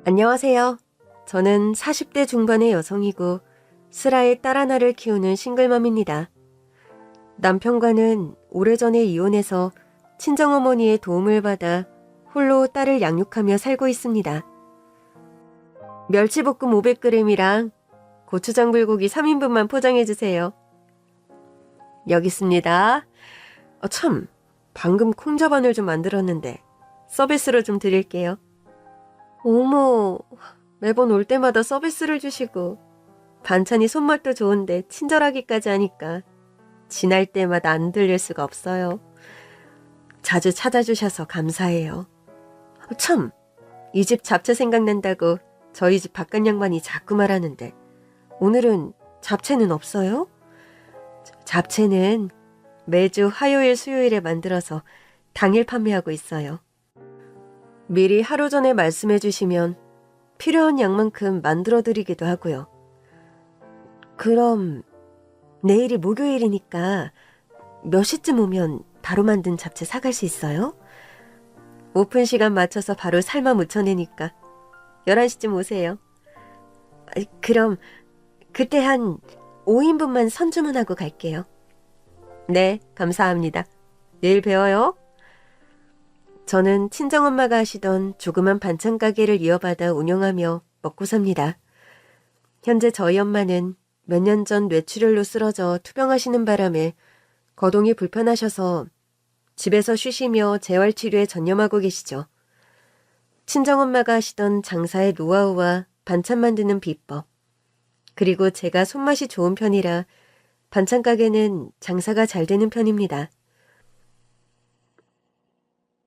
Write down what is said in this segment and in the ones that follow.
안녕하세요. 저는 40대 중반의 여성이고 슬아의 딸 하나를 키우는 싱글맘입니다. 남편과는 오래전에 이혼해서 친정어머니의 도움을 받아 홀로 딸을 양육하며 살고 있습니다. 멸치볶음 500g이랑 고추장 불고기 3인분만 포장해주세요. 여기 있습니다. 참, 방금 콩자반을 좀 만들었는데 서비스로 좀 드릴게요. 어머, 매번 올 때마다 서비스를 주시고 반찬이 손맛도 좋은데 친절하기까지 하니까 지날 때마다 안 들릴 수가 없어요. 자주 찾아주셔서 감사해요. 참, 이 집 잡채 생각난다고 저희 집 바깥 양반이 자꾸 말하는데 오늘은 잡채는 없어요? 잡채는 매주 화요일, 수요일에 만들어서 당일 판매하고 있어요. 미리 하루 전에 말씀해 주시면 필요한 양만큼 만들어 드리기도 하고요. 그럼 내일이 목요일이니까 몇 시쯤 오면 바로 만든 잡채 사갈 수 있어요? 오픈 시간 맞춰서 바로 삶아 무쳐내니까 11시쯤 오세요. 그럼 그때 한 5인분만 선주문하고 갈게요. 네, 감사합니다. 내일 뵈어요. 저는 친정엄마가 하시던 조그만 반찬 가게를 이어받아 운영하며 먹고 삽니다. 현재 저희 엄마는 몇 년 전 뇌출혈로 쓰러져 투병하시는 바람에 거동이 불편하셔서 집에서 쉬시며 재활치료에 전념하고 계시죠. 친정엄마가 하시던 장사의 노하우와 반찬 만드는 비법, 그리고 제가 손맛이 좋은 편이라 반찬 가게는 장사가 잘 되는 편입니다.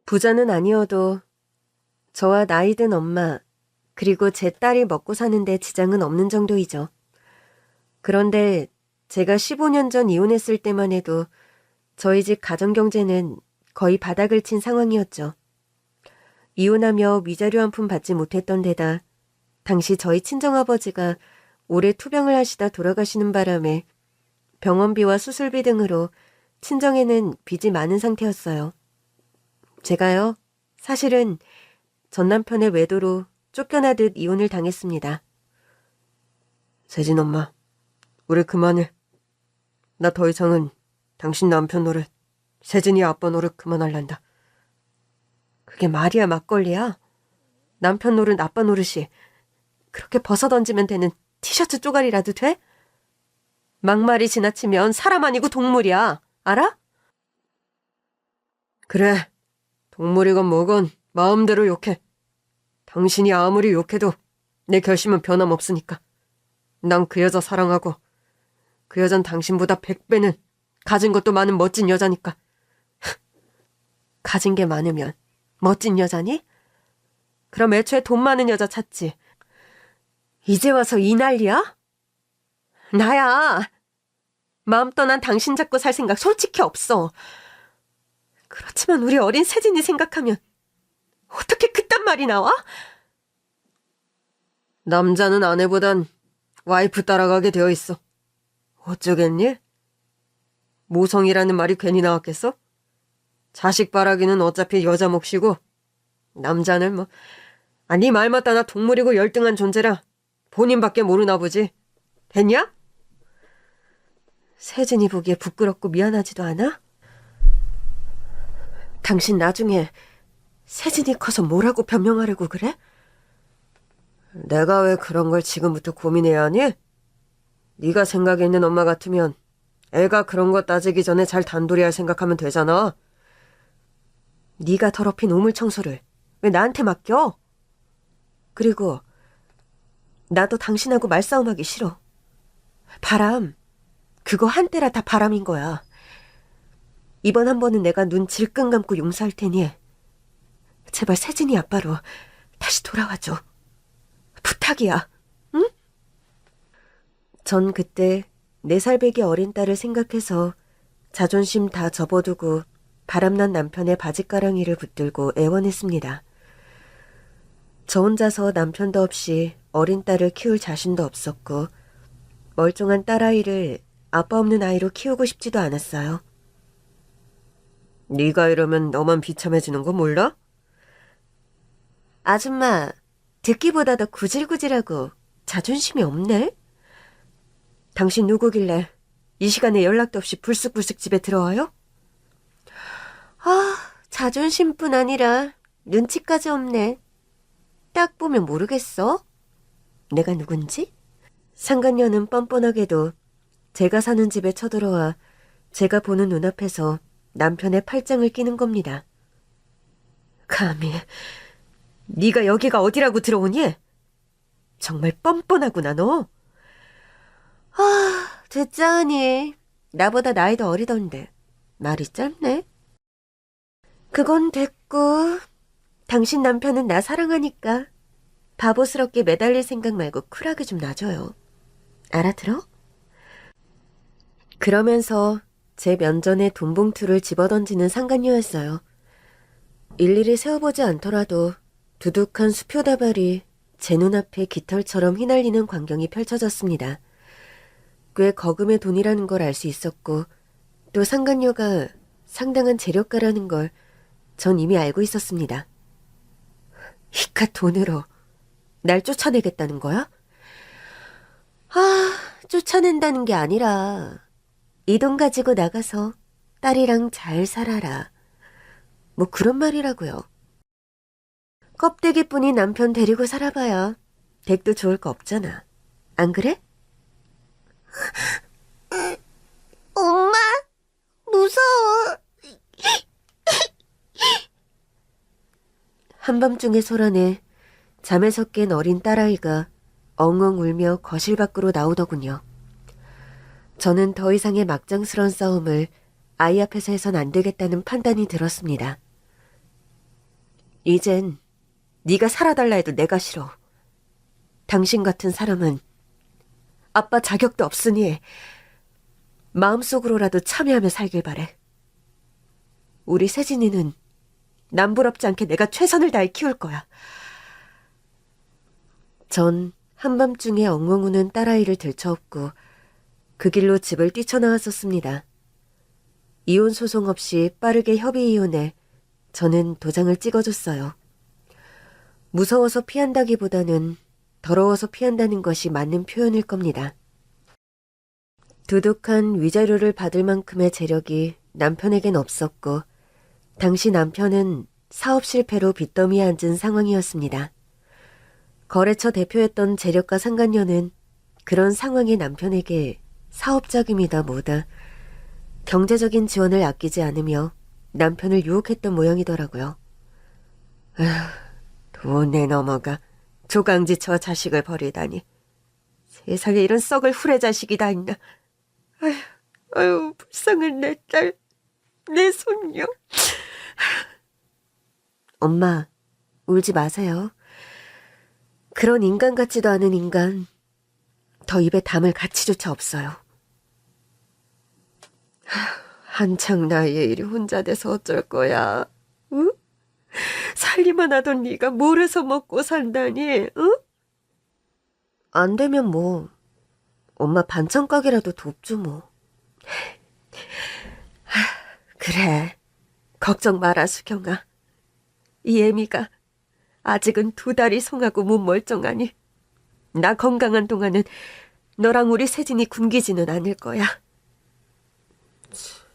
부자는 아니어도 저와 나이 든 엄마, 그리고 제 딸이 먹고 사는데 지장은 없는 정도이죠. 그런데 제가 15년 전 이혼했을 때만 해도 저희 집 가정경제는 거의 바닥을 친 상황이었죠. 이혼하며 위자료 한 푼 받지 못했던 데다 당시 저희 친정아버지가 오래 투병을 하시다 돌아가시는 바람에 병원비와 수술비 등으로 친정에는 빚이 많은 상태였어요. 제가요, 사실은 전 남편의 외도로 쫓겨나듯 이혼을 당했습니다. 세진 엄마, 우리 그만해. 나 더 이상은 당신 남편 노릇, 세진이 아빠 노릇 그만할란다. 그게 말이야 막걸리야? 남편 노릇 아빠 노릇이 그렇게 벗어던지면 되는 티셔츠 쪼가리라도 돼? 막말이 지나치면 사람 아니고 동물이야. 알아? 그래. 동물이건 뭐건 마음대로 욕해. 당신이 아무리 욕해도 내 결심은 변함없으니까. 난 그 여자 사랑하고 그 여잔 당신보다 100배는 가진 것도 많은 멋진 여자니까. 가진 게 많으면 멋진 여자니? 그럼 애초에 돈 많은 여자 찾지. 이제 와서 이 난리야? 나야. 마음 떠난 당신 잡고 살 생각 솔직히 없어. 그렇지만 우리 어린 세진이 생각하면 어떻게 그딴 말이 나와? 남자는 아내보단 와이프 따라가게 되어 있어. 어쩌겠니? 모성이라는 말이 괜히 나왔겠어? 자식 바라기는 어차피 여자 몫이고 남자는 뭐 네 말 맞다. 나 동물이고 열등한 존재라 본인밖에 모르나 보지. 됐냐? 세진이 보기에 부끄럽고 미안하지도 않아? 당신 나중에 세진이 커서 뭐라고 변명하려고 그래? 내가 왜 그런 걸 지금부터 고민해야 하니? 네가 생각에 있는 엄마 같으면 애가 그런 거 따지기 전에 잘 단돌이할 생각하면 되잖아. 네가 더럽힌 우물 청소를 왜 나한테 맡겨? 그리고 나도 당신하고 말싸움하기 싫어. 바람, 그거 한때라 다 바람인 거야. 이번 한 번은 내가 눈 질끈 감고 용서할 테니 제발 세진이 아빠로 다시 돌아와줘. 부탁이야. 응? 전 그때 4살 배기 어린 딸을 생각해서 자존심 다 접어두고 바람난 남편의 바짓가랑이를 붙들고 애원했습니다. 저 혼자서 남편도 없이 어린 딸을 키울 자신도 없었고 멀쩡한 딸아이를 아빠 없는 아이로 키우고 싶지도 않았어요. 네가 이러면 너만 비참해지는 거 몰라? 아줌마, 듣기보다 더 구질구질하고 자존심이 없네? 당신 누구길래 이 시간에 연락도 없이 불쑥불쑥 집에 들어와요? 아, 자존심뿐 아니라 눈치까지 없네. 딱 보면 모르겠어? 내가 누군지? 상간녀는 뻔뻔하게도 제가 사는 집에 쳐들어와 제가 보는 눈앞에서 남편의 팔짱을 끼는 겁니다. 감히 네가 여기가 어디라고 들어오니? 정말 뻔뻔하구나 너. 아, 듣자하니 나보다 나이도 어리던데 말이 짧네. 그건 됐고 당신 남편은 나 사랑하니까 바보스럽게 매달릴 생각 말고 쿨하게 좀 놔줘요. 알아들어? 그러면서 제 면전에 돈봉투를 집어던지는 상간녀였어요. 일일이 세어보지 않더라도 두둑한 수표 다발이 제 눈앞에 깃털처럼 휘날리는 광경이 펼쳐졌습니다. 꽤 거금의 돈이라는 걸 알 수 있었고 또 상간녀가 상당한 재력가라는 걸 전 이미 알고 있었습니다. 이깟 돈으로 날 쫓아내겠다는 거야? 아, 쫓아낸다는 게 아니라 이 돈 가지고 나가서 딸이랑 잘 살아라. 뭐 그런 말이라고요. 껍데기뿐인 남편 데리고 살아봐야 댁도 좋을 거 없잖아. 안 그래? 엄마, 무서워. 한밤중에 소란에 잠에서 깬 어린 딸아이가 엉엉 울며 거실 밖으로 나오더군요. 저는 더 이상의 막장스러운 싸움을 아이 앞에서 해선 안 되겠다는 판단이 들었습니다. 이젠 네가 살아달라 해도 내가 싫어. 당신 같은 사람은 아빠 자격도 없으니 마음속으로라도 참여하며 살길 바래. 우리 세진이는 남부럽지 않게 내가 최선을 다해 키울 거야. 전 한밤중에 엉엉 우는 딸아이를 들쳐업고 그 길로 집을 뛰쳐나왔었습니다. 이혼 소송 없이 빠르게 협의 이혼해 저는 도장을 찍어줬어요. 무서워서 피한다기보다는 더러워서 피한다는 것이 맞는 표현일 겁니다. 두둑한 위자료를 받을 만큼의 재력이 남편에겐 없었고 당시 남편은 사업 실패로 빚더미에 앉은 상황이었습니다. 거래처 대표였던 재력가 상간녀는 그런 상황의 남편에게 사업 자금이다 뭐다 경제적인 지원을 아끼지 않으며 남편을 유혹했던 모양이더라고요. 돈에 넘어가 조강지처 자식을 버리다니. 세상에 이런 썩을 후레 자식이 다 있나. 아유, 불쌍한 내 딸, 내 손녀. 엄마, 울지 마세요. 그런 인간 같지도 않은 인간, 더 입에 담을 가치조차 없어요. 한창 나이에 이리 혼자 돼서 어쩔 거야. 응? 살기만 하던 네가 뭘 해서 먹고 산다니, 응? 안 되면 뭐 엄마 반찬 가게라도 돕죠 뭐. 그래, 걱정 마라 수경아. 이 애미가 아직은 2달이 송하고 못 멀쩡하니 나 건강한 동안은 너랑 우리 세진이 굶기지는 않을 거야.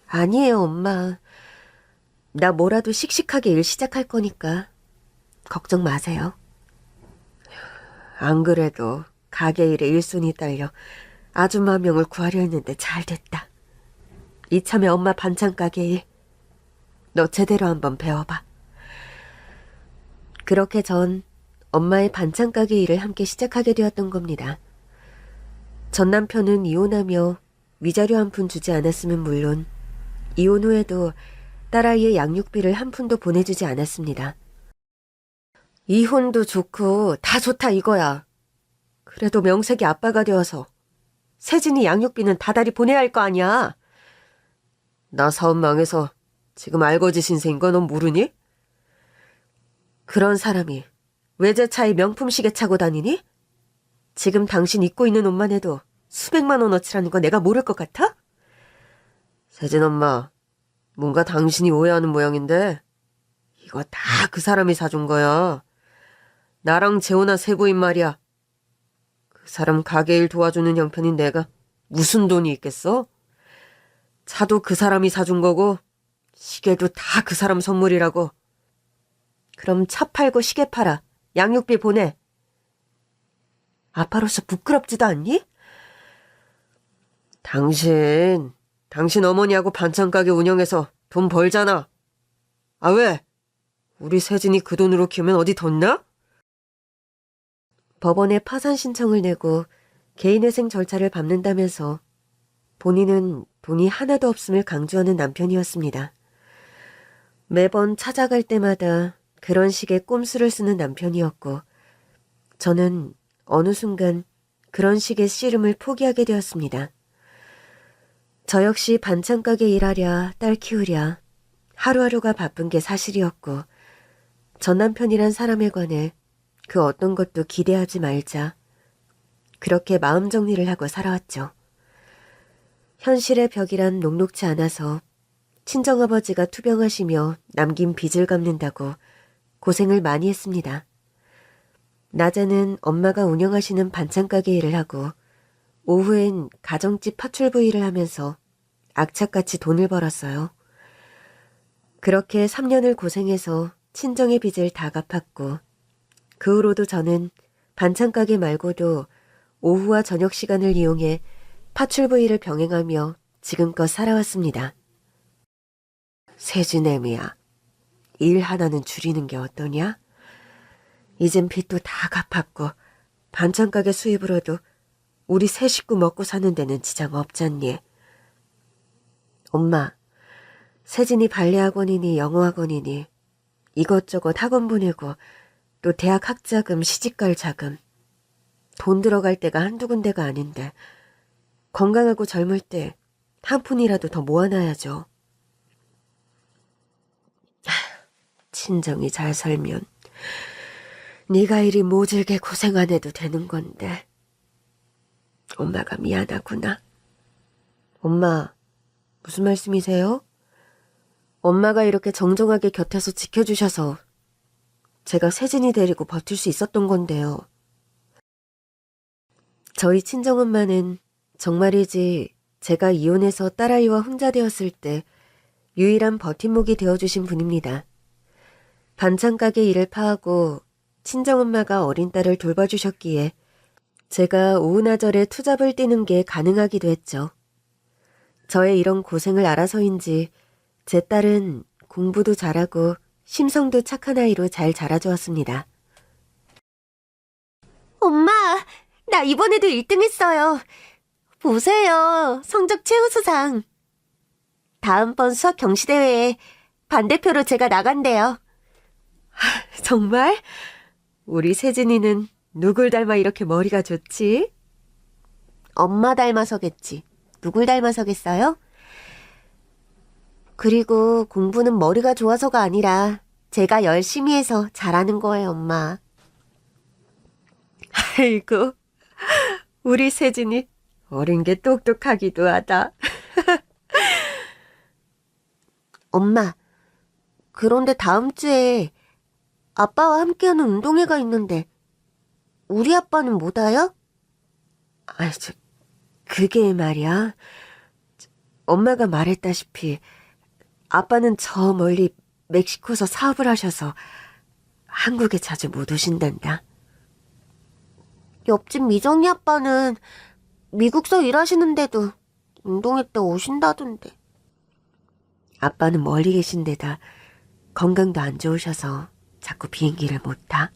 아니에요 엄마. 나 뭐라도 씩씩하게 일 시작할 거니까 걱정 마세요. 안 그래도 가게 일에 일손이 딸려 아줌마 명을 구하려 했는데 잘 됐다. 이참에 엄마 반찬 가게 일 너 제대로 한번 배워봐. 그렇게 전 엄마의 반찬 가게 일을 함께 시작하게 되었던 겁니다. 전 남편은 이혼하며 위자료 한 푼 주지 않았으면 물론 이혼 후에도 딸아이의 양육비를 한 푼도 보내주지 않았습니다. 이혼도 좋고 다 좋다 이거야. 그래도 명색이 아빠가 되어서 세진이 양육비는 다달이 보내야 할 거 아니야. 나 사업 망해서 지금 알거지 신세인 거 넌 모르니? 그런 사람이 외제차에 명품 시계 차고 다니니? 지금 당신 입고 있는 옷만 해도 수백만 원어치라는 거 내가 모를 것 같아? 세진 엄마, 뭔가 당신이 오해하는 모양인데 이거 다 그 사람이 사준 거야. 나랑 재혼한 세부인 말이야. 그 사람 가게 일 도와주는 형편인 내가 무슨 돈이 있겠어? 차도 그 사람이 사준 거고 시계도 다 그 사람 선물이라고. 그럼 차 팔고 시계 팔아. 양육비 보내. 아빠로서 부끄럽지도 않니? 당신 어머니하고 반찬 가게 운영해서 돈 벌잖아. 아 왜? 우리 세진이 그 돈으로 키우면 어디 덧나? 법원에 파산 신청을 내고 개인회생 절차를 밟는다면서 본인은 돈이 하나도 없음을 강조하는 남편이었습니다. 매번 찾아갈 때마다 그런 식의 꼼수를 쓰는 남편이었고 저는 어느 순간 그런 식의 씨름을 포기하게 되었습니다. 저 역시 반찬 가게 일하랴 딸 키우랴 하루하루가 바쁜 게 사실이었고 전 남편이란 사람에 관해 그 어떤 것도 기대하지 말자. 그렇게 마음 정리를 하고 살아왔죠. 현실의 벽이란 녹록지 않아서 친정아버지가 투병하시며 남긴 빚을 갚는다고 고생을 많이 했습니다. 낮에는 엄마가 운영하시는 반찬 가게 일을 하고 오후엔 가정집 파출부 일을 하면서 악착같이 돈을 벌었어요. 그렇게 3년을 고생해서 친정의 빚을 다 갚았고 그 후로도 저는 반찬 가게 말고도 오후와 저녁 시간을 이용해 파출부 일을 병행하며 지금껏 살아왔습니다. 세진애미야, 일 하나는 줄이는 게 어떠냐? 이젠 빚도 다 갚았고 반찬 가게 수입으로도 우리 세 식구 먹고 사는 데는 지장 없잖니. 엄마, 세진이 발레학원이니 영어학원이니 이것저것 학원 보내고 또 대학 학자금, 시집갈 자금. 돈 들어갈 때가 한두 군데가 아닌데 건강하고 젊을 때 한 푼이라도 더 모아놔야죠. 친정이 잘 살면 네가 이리 모질게 고생 안 해도 되는 건데. 엄마가 미안하구나. 엄마, 무슨 말씀이세요? 엄마가 이렇게 정정하게 곁에서 지켜주셔서 제가 세진이 데리고 버틸 수 있었던 건데요. 저희 친정엄마는 정말이지 제가 이혼해서 딸아이와 혼자 되었을 때 유일한 버팀목이 되어주신 분입니다. 반찬 가게 일을 파하고 친정엄마가 어린 딸을 돌봐주셨기에 제가 오은하절에 투잡을 뛰는 게 가능하기도 했죠. 저의 이런 고생을 알아서인지 제 딸은 공부도 잘하고 심성도 착한 아이로 잘 자라주었습니다. 엄마, 나 이번에도 1등 했어요. 보세요, 성적 최우수상. 다음번 수학 경시대회에 반대표로 제가 나간대요. 정말? 우리 세진이는 누굴 닮아 이렇게 머리가 좋지? 엄마 닮아서겠지. 누굴 닮아서겠어요? 그리고 공부는 머리가 좋아서가 아니라 제가 열심히 해서 잘하는 거예요, 엄마. 아이고, 우리 세진이 어린 게 똑똑하기도 하다. 엄마, 그런데 다음 주에 아빠와 함께하는 운동회가 있는데 우리 아빠는 못 와요? 그게 말이야. 엄마가 말했다시피 아빠는 저 멀리 멕시코서 사업을 하셔서 한국에 자주 못 오신단다. 옆집 미정이 아빠는 미국서 일하시는데도 운동회 때 오신다던데. 아빠는 멀리 계신 데다 건강도 안 좋으셔서 자꾸 비행기를 못 타.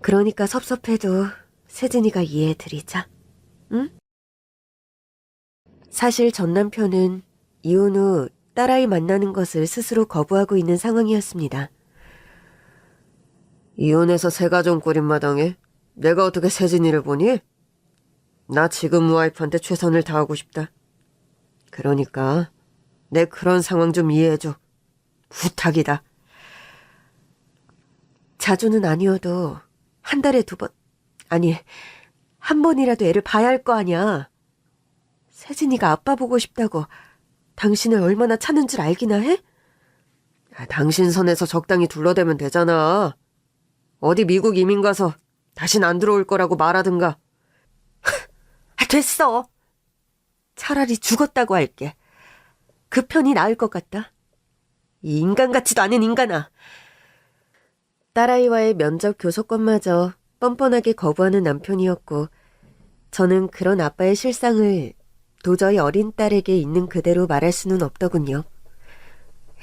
그러니까 섭섭해도 세진이가 이해해드리자. 응? 사실 전 남편은 이혼 후 딸아이 만나는 것을 스스로 거부하고 있는 상황이었습니다. 이혼해서 새 가정 꾸린 마당에 내가 어떻게 세진이를 보니? 나 지금 와이프한테 최선을 다하고 싶다. 그러니까 내 그런 상황 좀 이해해줘. 부탁이다. 자주는 아니어도 한 달에 2번, 아니 한 번이라도 애를 봐야 할 거 아니야. 세진이가 아빠 보고 싶다고 당신을 얼마나 찾는 줄 알기나 해? 당신 선에서 적당히 둘러대면 되잖아. 어디 미국 이민 가서 다신 안 들어올 거라고 말하든가. 됐어. 차라리 죽었다고 할게. 그 편이 나을 것 같다. 이 인간 같지도 않은 인간아. 딸아이와의 면접 교섭권마저 뻔뻔하게 거부하는 남편이었고 저는 그런 아빠의 실상을 도저히 어린 딸에게 있는 그대로 말할 수는 없더군요.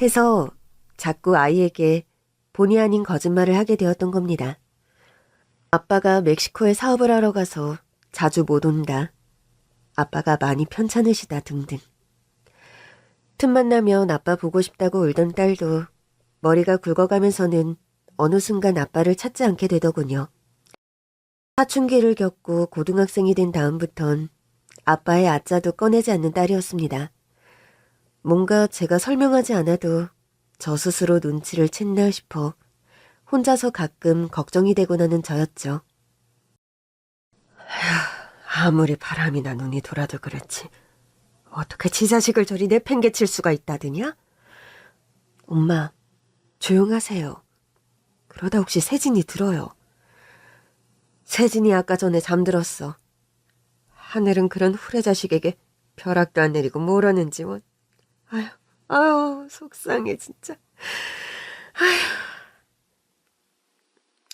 해서 자꾸 아이에게 본의 아닌 거짓말을 하게 되었던 겁니다. 아빠가 멕시코에 사업을 하러 가서 자주 못 온다. 아빠가 많이 편찮으시다 등등. 틈만 나면 아빠 보고 싶다고 울던 딸도 머리가 굵어가면서는 어느 순간 아빠를 찾지 않게 되더군요. 사춘기를 겪고 고등학생이 된 다음부턴 아빠의 아자도 꺼내지 않는 딸이었습니다. 뭔가 제가 설명하지 않아도 저 스스로 눈치를 챘나 싶어 혼자서 가끔 걱정이 되곤 하는 저였죠. 아무리 바람이나 눈이 돌아도 그렇지 어떻게 지 자식을 저리 내팽개칠 수가 있다더냐? 엄마, 조용하세요. 그러다 혹시 세진이 들어요. 세진이 아까 전에 잠들었어. 하늘은 그런 후레자식에게 벼락도 안 내리고 뭐라는지 원. 아유, 속상해 진짜. 아유.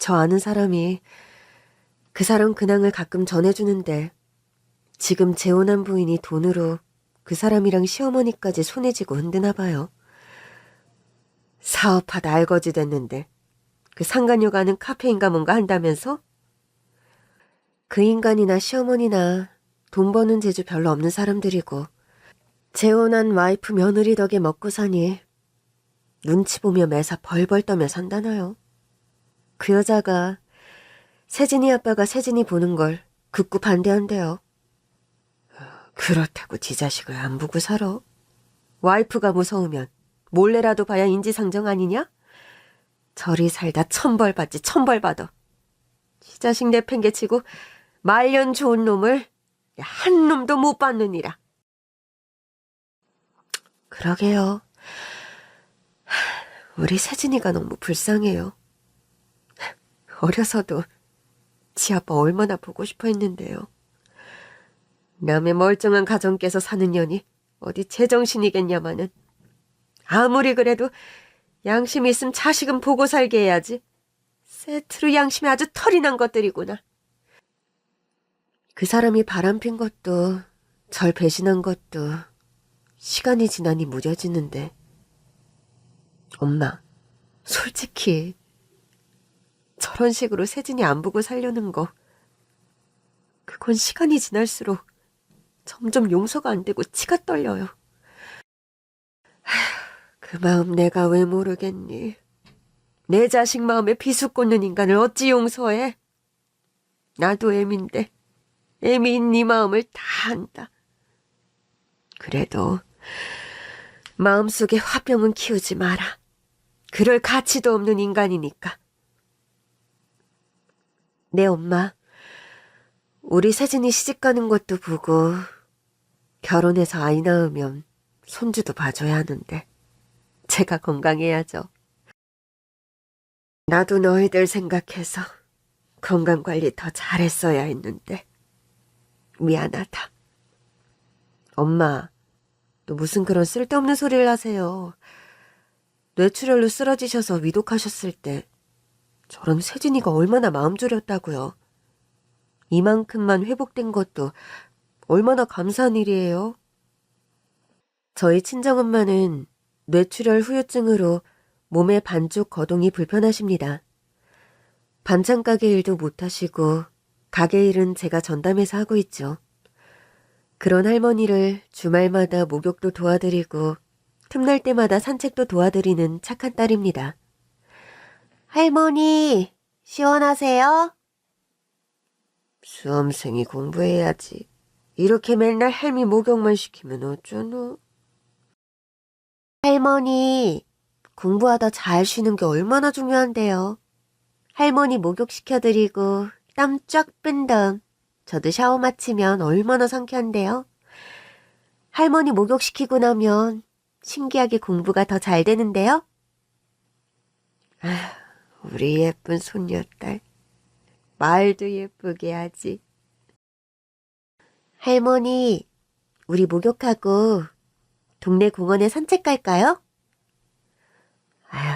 저 아는 사람이 그 사람 근황을 가끔 전해주는데 지금 재혼한 부인이 돈으로 그 사람이랑 시어머니까지 손에 쥐고 흔드나 봐요. 사업하다 알거지 됐는데 그 상간녀 가는 카페인가 뭔가 한다면서? 그 인간이나 시어머니나 돈 버는 재주 별로 없는 사람들이고 재혼한 와이프 며느리 덕에 먹고 사니 눈치 보며 매사 벌벌 떠며 산다나요. 그 여자가 세진이 아빠가 세진이 보는 걸 극구 반대한대요. 그렇다고 지 자식을 안 보고 살아? 와이프가 무서우면 몰래라도 봐야 인지상정 아니냐? 저리 살다 천벌 받지 천벌 받아. 지 자식 내팽개치고 말년 좋은 놈을 한 놈도 못 받느니라. 그러게요. 우리 세진이가 너무 불쌍해요. 어려서도 지 아빠 얼마나 보고 싶어 했는데요. 남의 멀쩡한 가정께서 사는 년이 어디 제정신이겠냐마는. 아무리 그래도 양심 있음 자식은 보고 살게 해야지. 세트로 양심이 아주 털이 난 것들이구나. 그 사람이 바람핀 것도 절 배신한 것도 시간이 지나니 무뎌지는데. 엄마, 솔직히 저런 식으로 세진이 안 보고 살려는 거 그건 시간이 지날수록 점점 용서가 안 되고 치가 떨려요. 그 마음 내가 왜 모르겠니. 내 자식 마음에 비수 꽂는 인간을 어찌 용서해. 나도 애미인데 애미인 네 마음을 다 안다. 그래도 마음속에 화병은 키우지 마라. 그럴 가치도 없는 인간이니까. 네 엄마, 우리 세진이 시집가는 것도 보고 결혼해서 아이 낳으면 손주도 봐줘야 하는데 제가 건강해야죠. 나도 너희들 생각해서 건강관리 더 잘했어야 했는데 미안하다. 엄마, 또 무슨 그런 쓸데없는 소리를 하세요. 뇌출혈로 쓰러지셔서 위독하셨을 때 저런 세진이가 얼마나 마음 졸였다고요. 이만큼만 회복된 것도 얼마나 감사한 일이에요. 저희 친정엄마는 뇌출혈 후유증으로 몸의 반쪽 거동이 불편하십니다. 반찬 가게 일도 못하시고 가게 일은 제가 전담해서 하고 있죠. 그런 할머니를 주말마다 목욕도 도와드리고 틈날 때마다 산책도 도와드리는 착한 딸입니다. 할머니, 시원하세요? 수험생이 공부해야지. 이렇게 맨날 할미 목욕만 시키면 어쩌노? 할머니, 공부하다 잘 쉬는 게 얼마나 중요한데요. 할머니 목욕시켜드리고 땀 쫙 뺀 다음 저도 샤워 마치면 얼마나 상쾌한데요. 할머니 목욕시키고 나면 신기하게 공부가 더 잘 되는데요. 우리 예쁜 손녀딸. 말도 예쁘게 하지. 할머니, 우리 목욕하고 동네 공원에 산책 갈까요? 아휴,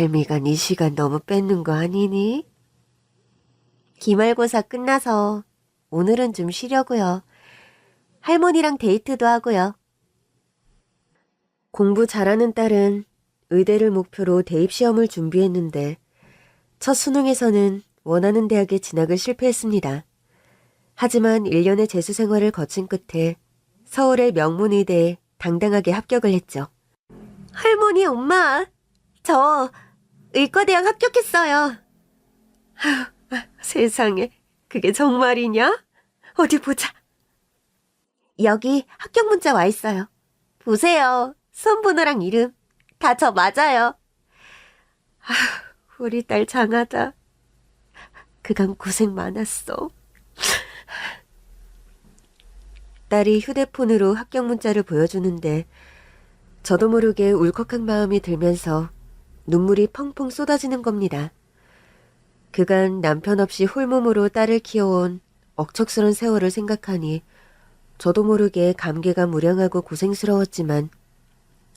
할미가 네 시간 너무 뺏는 거 아니니? 기말고사 끝나서 오늘은 좀 쉬려고요. 할머니랑 데이트도 하고요. 공부 잘하는 딸은 의대를 목표로 대입시험을 준비했는데 첫 수능에서는 원하는 대학에 진학을 실패했습니다. 하지만 1년의 재수 생활을 거친 끝에 서울의 명문의대에 당당하게 합격을 했죠. 할머니, 엄마, 저 의과대학 합격했어요. 세상에, 그게 정말이냐? 어디 보자. 여기 합격 문자 와 있어요. 보세요. 손번호랑 이름 다 저 맞아요. 우리 딸 장하다. 그간 고생 많았어. 딸이 휴대폰으로 합격 문자를 보여주는데 저도 모르게 울컥한 마음이 들면서 눈물이 펑펑 쏟아지는 겁니다. 그간 남편 없이 홀몸으로 딸을 키워온 억척스런 세월을 생각하니 저도 모르게 감개가 무량하고 고생스러웠지만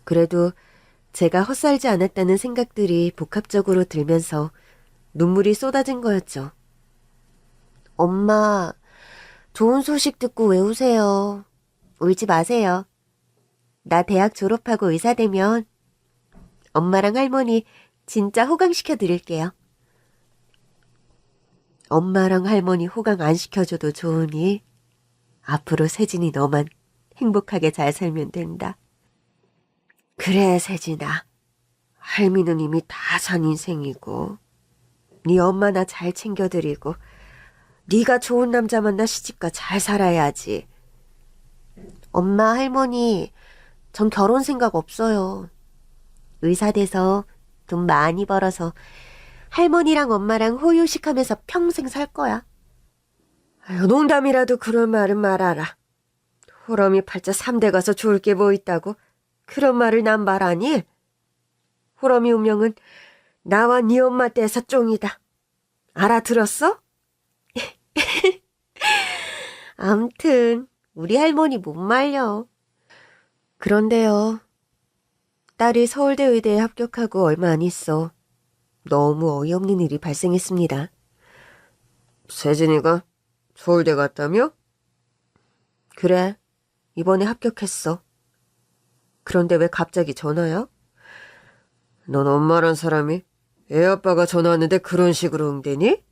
그래도 제가 헛살지 않았다는 생각들이 복합적으로 들면서 눈물이 쏟아진 거였죠. 엄마, 좋은 소식 듣고 왜 우세요? 울지 마세요. 나 대학 졸업하고 의사 되면 엄마랑 할머니 진짜 호강시켜 드릴게요. 엄마랑 할머니 호강 안 시켜줘도 좋으니 앞으로 세진이 너만 행복하게 잘 살면 된다. 그래, 세진아. 할미는 이미 다 산 인생이고 네 엄마 나 잘 챙겨드리고 네가 좋은 남자 만나 시집가 잘 살아야지. 엄마, 할머니, 전 결혼 생각 없어요. 의사 돼서 돈 많이 벌어서 할머니랑 엄마랑 호요식하면서 평생 살 거야. 아유, 농담이라도 그런 말은 말아라. 호럼이 팔자 3대 가서 좋을 게 뭐 있다고 그런 말을 난 말하니? 호럼이 운명은 나와 네 엄마 떼서 쫑이다. 알아들었어? 암튼 우리 할머니 못 말려. 그런데요. 딸이 서울대 의대에 합격하고 얼마 안 있어 너무 어이없는 일이 발생했습니다. 세진이가 서울대 갔다며? 그래, 이번에 합격했어. 그런데 왜 갑자기 전화야? 넌 엄마란 사람이 애 아빠가 전화 왔는데 그런 식으로 응대니?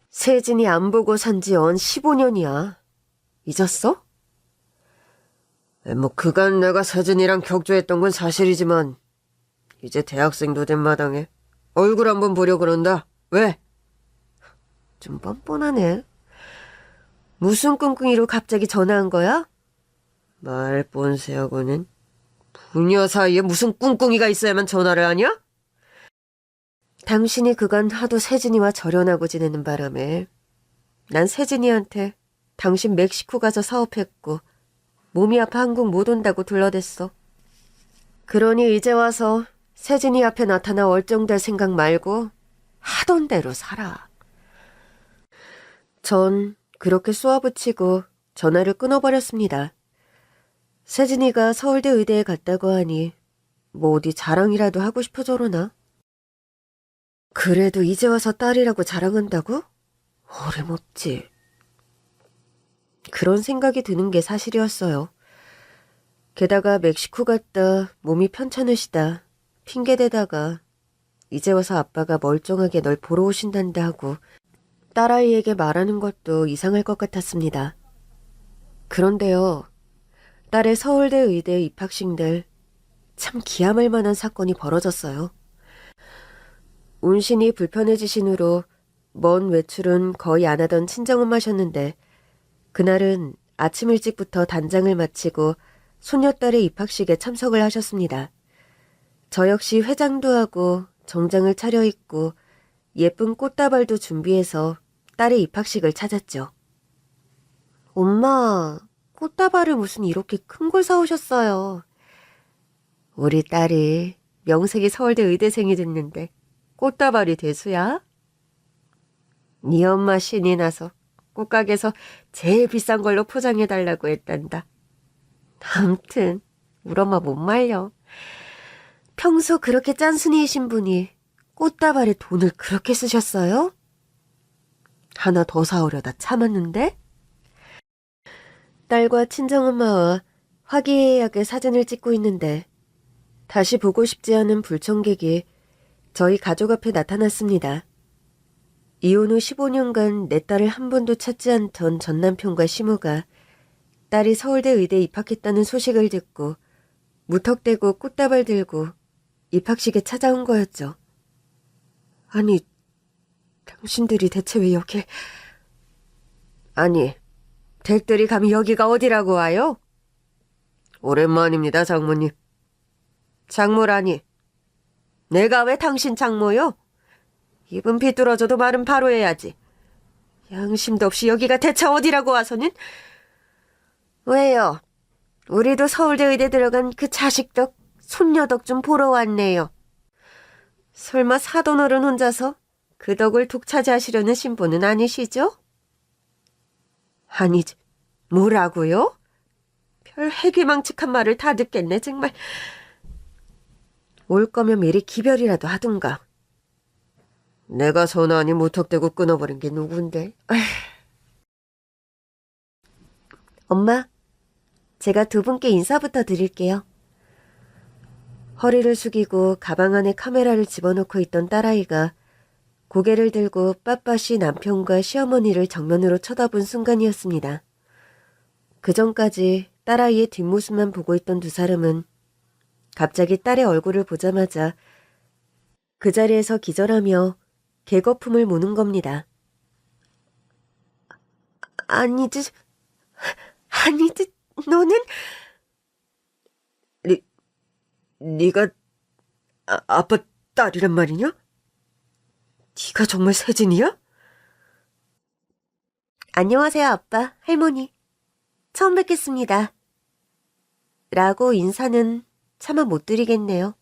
세진이 안 보고 산지 언 15년이야. 잊었어? 뭐 그간 내가 세진이랑 격조했던 건 사실이지만 이제 대학생도 된 마당에 얼굴 한번 보려 그런다. 왜? 좀 뻔뻔하네. 무슨 꿍꿍이로 갑자기 전화한 거야? 말 뻔세하고는 부녀 사이에 무슨 꿍꿍이가 있어야만 전화를 하냐? 당신이 그간 하도 세진이와 절연하고 지내는 바람에 난 세진이한테 당신 멕시코 가서 사업했고 몸이 아파 한국 못 온다고 둘러댔어. 그러니 이제 와서 세진이 앞에 나타나 얼쩡될 생각 말고 하던 대로 살아. 전 그렇게 쏘아붙이고 전화를 끊어버렸습니다. 세진이가 서울대 의대에 갔다고 하니 뭐 어디 자랑이라도 하고 싶어 저러나? 그래도 이제 와서 딸이라고 자랑한다고? 어림없지. 그런 생각이 드는 게 사실이었어요. 게다가 멕시코 갔다 몸이 편찮으시다 핑계대다가 이제 와서 아빠가 멀쩡하게 널 보러 오신단다 하고 딸아이에게 말하는 것도 이상할 것 같았습니다. 그런데요. 딸의 서울대 의대 입학식 날 참 기함할 만한 사건이 벌어졌어요. 운신이 불편해지신 후로 먼 외출은 거의 안 하던 친정엄마셨는데 그날은 아침 일찍부터 단장을 마치고 손녀딸의 입학식에 참석을 하셨습니다. 저 역시 회장도 하고 정장을 차려입고 예쁜 꽃다발도 준비해서 딸의 입학식을 찾았죠. 엄마, 꽃다발을 무슨 이렇게 큰 걸 사오셨어요. 우리 딸이 명색이 서울대 의대생이 됐는데 꽃다발이 대수야? 네 엄마 신이 나서 꽃가게에서 제일 비싼 걸로 포장해달라고 했단다. 암튼 우리 엄마 못 말려. 평소 그렇게 짠순이이신 분이 꽃다발에 돈을 그렇게 쓰셨어요? 하나 더 사오려다 참았는데? 딸과 친정엄마와 화기애애하게 사진을 찍고 있는데 다시 보고 싶지 않은 불청객이 저희 가족 앞에 나타났습니다. 이혼 후 15년간 내 딸을 한 번도 찾지 않던 전남편과 시모가 딸이 서울대 의대에 입학했다는 소식을 듣고 무턱대고 꽃다발 들고 입학식에 찾아온 거였죠. 아니, 당신들이 대체 왜 여길... 아니, 댁들이 감히 여기가 어디라고 와요? 오랜만입니다, 장모님. 장모라니, 내가 왜 당신 장모요? 입은 비뚤어져도 말은 바로 해야지. 양심도 없이 여기가 대체 어디라고 와서는? 왜요? 우리도 서울대 의대 들어간 그 자식 덕, 손녀 덕 좀 보러 왔네요. 설마 사돈어른 혼자서 그 덕을 독차지하시려는 신부는 아니시죠? 아니지. 뭐라고요? 별 해괴망측한 말을 다 듣겠네, 정말. 올 거면 미리 기별이라도 하든가. 내가 전화하니 무턱대고 끊어버린 게 누군데? 엄마, 제가 두 분께 인사부터 드릴게요. 허리를 숙이고 가방 안에 카메라를 집어넣고 있던 딸아이가 고개를 들고 빳빳이 남편과 시어머니를 정면으로 쳐다본 순간이었습니다. 그전까지 딸아이의 뒷모습만 보고 있던 두 사람은 갑자기 딸의 얼굴을 보자마자 그 자리에서 기절하며 개거품을 모는 겁니다. 아니지, 너는... 네가 아빠 딸이란 말이냐? 네가 정말 세진이야? 안녕하세요, 아빠, 할머니. 처음 뵙겠습니다. 라고 인사는 차마 못 드리겠네요.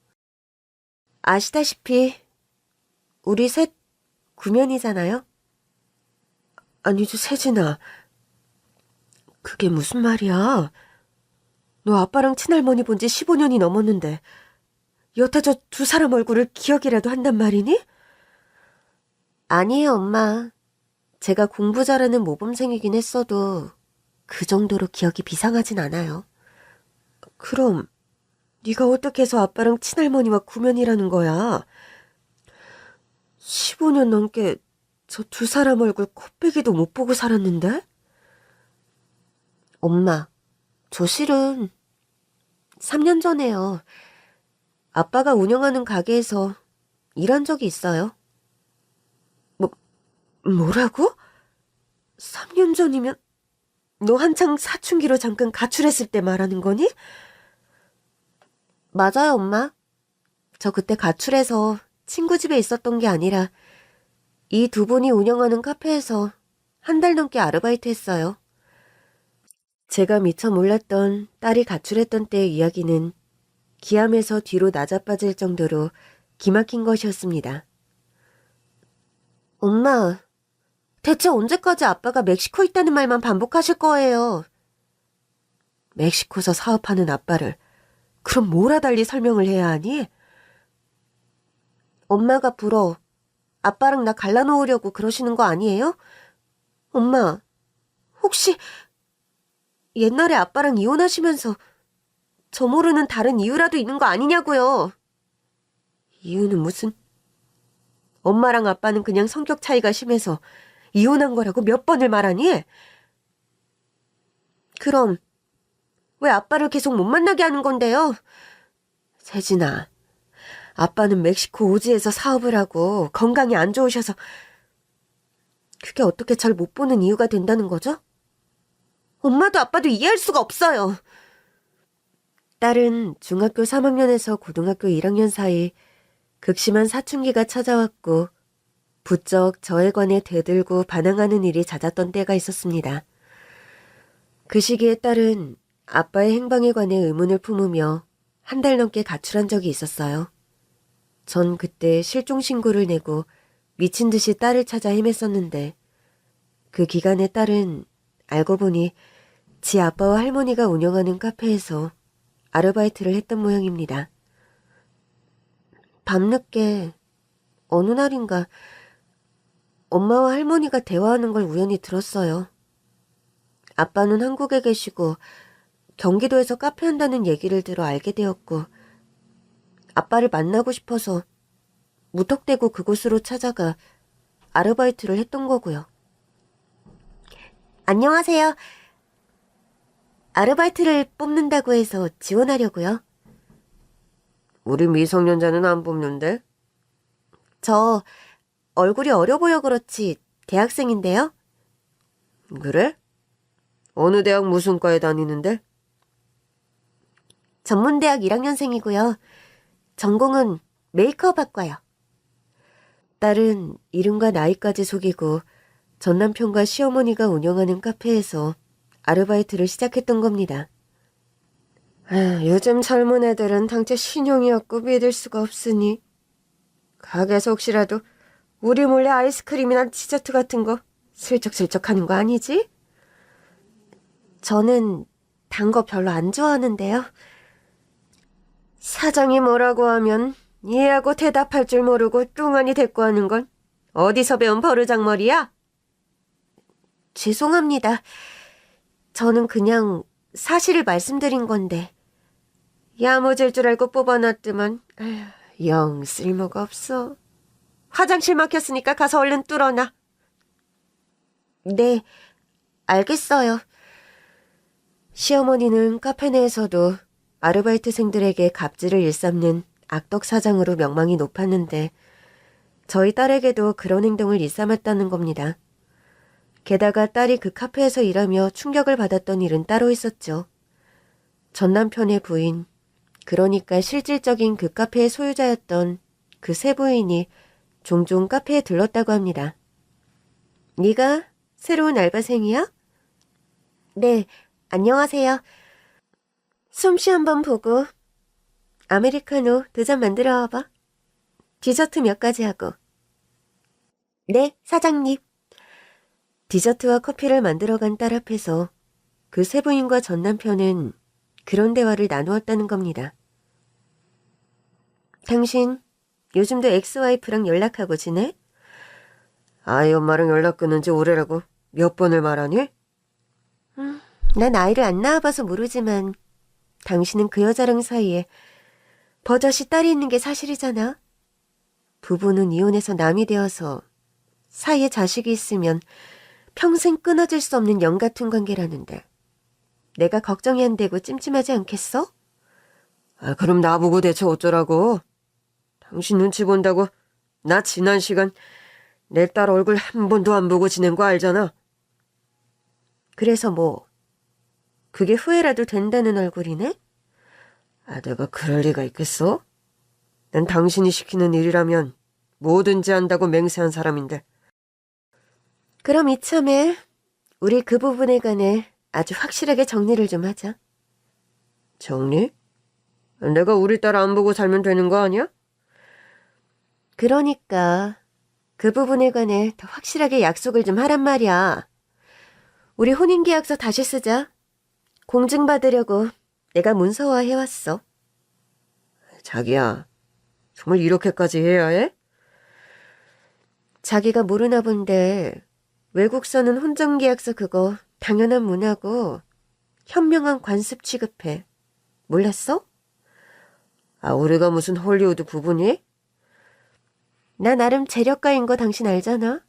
아시다시피 우리 셋 구면이잖아요? 아니지, 세진아. 그게 무슨 말이야? 너 아빠랑 친할머니 본 지 15년이 넘었는데 여태 저 두 사람 얼굴을 기억이라도 한단 말이니? 아니에요, 엄마. 제가 공부 잘하는 모범생이긴 했어도 그 정도로 기억이 비상하진 않아요. 그럼 네가 어떻게 해서 아빠랑 친할머니와 구면이라는 거야? 15년 넘게 저 두 사람 얼굴 코빼기도 못 보고 살았는데? 엄마, 저 실은 3년 전에요. 아빠가 운영하는 가게에서 일한 적이 있어요. 뭐라고? 3년 전이면 너 한창 사춘기로 잠깐 가출했을 때 말하는 거니? 맞아요, 엄마. 저 그때 가출해서 친구 집에 있었던 게 아니라 이 두 분이 운영하는 카페에서 한 달 넘게 아르바이트 했어요. 제가 미처 몰랐던 딸이 가출했던 때의 이야기는 기함에서 뒤로 낮아빠질 정도로 기막힌 것이었습니다. 엄마, 대체 언제까지 아빠가 멕시코 있다는 말만 반복하실 거예요? 멕시코서 사업하는 아빠를 그럼 뭐라달리 설명을 해야 하니? 엄마가 불어 아빠랑 나 갈라놓으려고 그러시는 거 아니에요? 엄마, 혹시 옛날에 아빠랑 이혼하시면서 저 모르는 다른 이유라도 있는 거 아니냐고요? 이유는 무슨? 엄마랑 아빠는 그냥 성격 차이가 심해서 이혼한 거라고 몇 번을 말하니? 그럼 왜 아빠를 계속 못 만나게 하는 건데요? 세진아, 아빠는 멕시코 오지에서 사업을 하고 건강이 안 좋으셔서 그게 어떻게 잘 못 보는 이유가 된다는 거죠? 엄마도 아빠도 이해할 수가 없어요. 딸은 중학교 3학년에서 고등학교 1학년 사이 극심한 사춘기가 찾아왔고 부쩍 저에 관해 대들고 반항하는 일이 잦았던 때가 있었습니다. 그 시기에 딸은 아빠의 행방에 관해 의문을 품으며 한 달 넘게 가출한 적이 있었어요. 전 그때 실종신고를 내고 미친 듯이 딸을 찾아 헤맸었는데 그 기간에 딸은 알고 보니 지 아빠와 할머니가 운영하는 카페에서 아르바이트를 했던 모양입니다. 밤늦게 어느 날인가 엄마와 할머니가 대화하는 걸 우연히 들었어요. 아빠는 한국에 계시고 경기도에서 카페 한다는 얘기를 들어 알게 되었고 아빠를 만나고 싶어서 무턱대고 그곳으로 찾아가 아르바이트를 했던 거고요. 안녕하세요. 아르바이트를 뽑는다고 해서 지원하려고요. 우리 미성년자는 안 뽑는데? 저 얼굴이 어려 보여 그렇지 대학생인데요. 그래? 어느 대학 무슨 과에 다니는데? 전문대학 1학년생이고요. 전공은 메이크업 학과요. 딸은 이름과 나이까지 속이고 전 남편과 시어머니가 운영하는 카페에서 아르바이트를 시작했던 겁니다. 요즘 젊은 애들은 당최 신용이 없고 믿을 수가 없으니 가게에서 혹시라도 우리 몰래 아이스크림이나 디저트 같은 거 슬쩍슬쩍 하는 거 아니지? 저는 단 거 별로 안 좋아하는데요. 사장이 뭐라고 하면 이해하고 대답할 줄 모르고 뚱하니 대꾸하는 건 어디서 배운 버르장머리야? 죄송합니다. 저는 그냥 사실을 말씀드린 건데 야무질 줄 알고 뽑아놨더만 영 쓸모가 없어. 화장실 막혔으니까 가서 얼른 뚫어놔. 네, 알겠어요. 시어머니는 카페 내에서도 아르바이트생들에게 갑질을 일삼는 악덕 사장으로 명망이 높았는데 저희 딸에게도 그런 행동을 일삼았다는 겁니다. 게다가 딸이 그 카페에서 일하며 충격을 받았던 일은 따로 있었죠. 전 남편의 부인, 그러니까 실질적인 그 카페의 소유자였던 그 세 부인이 종종 카페에 들렀다고 합니다. 네가 새로운 알바생이야? 네, 안녕하세요. 솜씨 한번 보고 아메리카노 2잔 만들어 와봐. 디저트 몇 가지 하고. 네, 사장님. 디저트와 커피를 만들어간 딸 앞에서 그 세 부인과 전 남편은 그런 대화를 나누었다는 겁니다. 당신 요즘도 엑스와이프랑 연락하고 지내? 아이 엄마랑 연락 끊은 지 오래라고 몇 번을 말하니? 난 아이를 안 낳아봐서 모르지만 당신은 그 여자랑 사이에 버젓이 딸이 있는 게 사실이잖아. 부부는 이혼해서 남이 되어서 사이에 자식이 있으면 평생 끊어질 수 없는 영 같은 관계라는데 내가 걱정이 안 되고 찜찜하지 않겠어? 그럼 나보고 대체 어쩌라고? 당신 눈치 본다고 나 지난 시간 내 딸 얼굴 한 번도 안 보고 지낸 거 알잖아. 그래서 뭐 그게 후회라도 된다는 얼굴이네? 내가 그럴 리가 있겠어? 난 당신이 시키는 일이라면 뭐든지 한다고 맹세한 사람인데. 그럼 이참에 우리 그 부분에 관해 아주 확실하게 정리를 좀 하자. 정리? 내가 우리 딸 안 보고 살면 되는 거 아니야? 그러니까 그 부분에 관해 더 확실하게 약속을 좀 하란 말이야. 우리 혼인계약서 다시 쓰자. 공증받으려고 내가 문서화해왔어. 자기야, 정말 이렇게까지 해야 해? 자기가 모르나 본데 외국서는 혼정계약서 그거 당연한 문화고 현명한 관습 취급해. 몰랐어? 우리가 무슨 헐리우드 부부니? 나 나름 재력가인 거 당신 알잖아.